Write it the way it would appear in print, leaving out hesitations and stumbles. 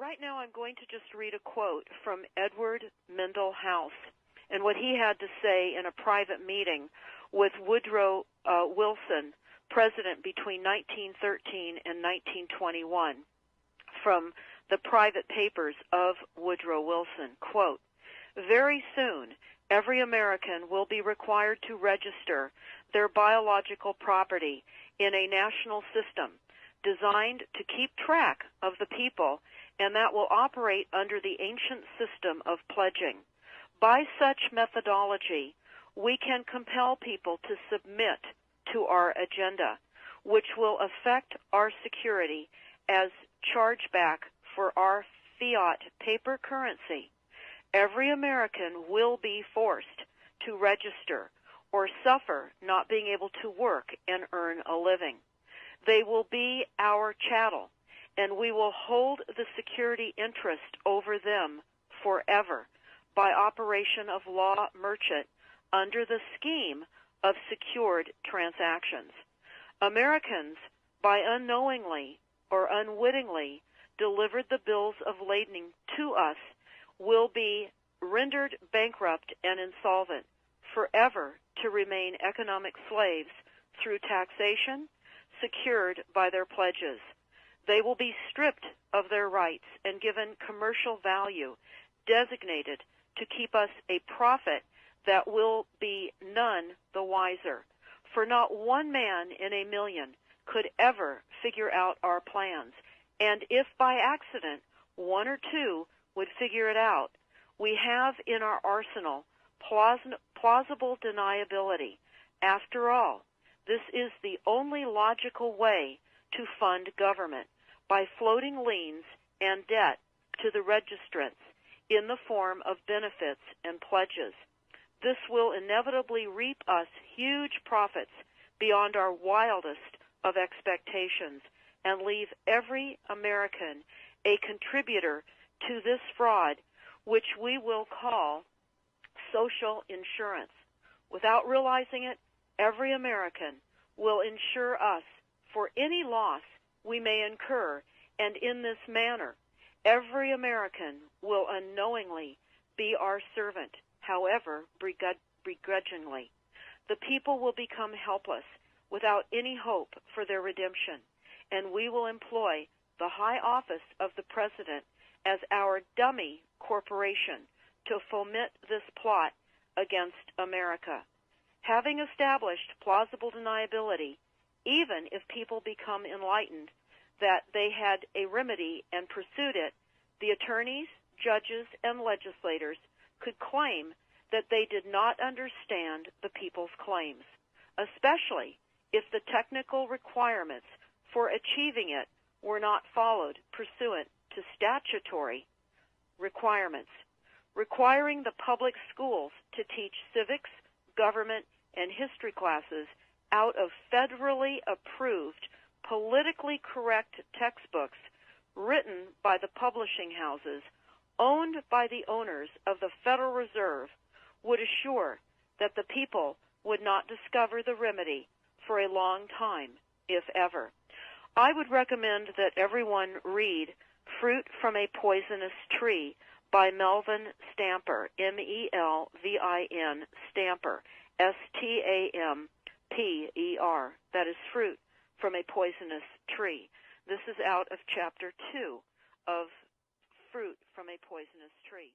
right now I'm going to just read a quote from Edward Mendell House and what he had to say in a private meeting with Woodrow Wilson, president between 1913 and 1921, from the private papers of Woodrow Wilson. Quote, "Very soon, every American will be required to register their biological property in a national system designed to keep track of the people, and that will operate under the ancient system of pledging. By such methodology, we can compel people to submit to our agenda, which will affect our security as chargeback for our fiat paper currency. Every American will be forced to register or suffer not being able to work and earn a living. They will be our chattel, and we will hold the security interest over them forever by operation of law merchant under the scheme of secured transactions. Americans, by unknowingly or unwittingly delivered the bills of lading to us, will be rendered bankrupt and insolvent, forever to remain economic slaves through taxation secured by their pledges. They will be stripped of their rights and given commercial value, designated to keep us a profit that will be none the wiser. For not one man in a million could ever figure out our plans, and if by accident one or two would figure it out, we have in our arsenal plausible deniability. After all, this is the only logical way to fund government, by floating liens and debt to the registrants in the form of benefits and pledges. This will inevitably reap us huge profits beyond our wildest of expectations and leave every American a contributor to this fraud, which we will call social insurance. Without realizing it, every American will insure us for any loss we may incur, and in this manner, every American will unknowingly be our servant, however begrudgingly. The people will become helpless, without any hope for their redemption, and we will employ the high office of the President as our dummy corporation to foment this plot against America. Having established plausible deniability, even if people become enlightened that they had a remedy and pursued it, the attorneys, judges, and legislators could claim that they did not understand the people's claims, especially if the technical requirements for achieving it were not followed pursuant to statutory requirements. Requiring the public schools to teach civics, government, and history classes out of federally approved, politically correct textbooks written by the publishing houses owned by the owners of the Federal Reserve would assure that the people would not discover the remedy for a long time, if ever. I would recommend that everyone read Fruit from a Poisonous Tree by Melvin Stamper, M-E-L-V-I-N, Stamper, S-T-A-M-P-E-R. That is Fruit from a Poisonous Tree. This is out of Chapter 2 of Fruit from a Poisonous Tree.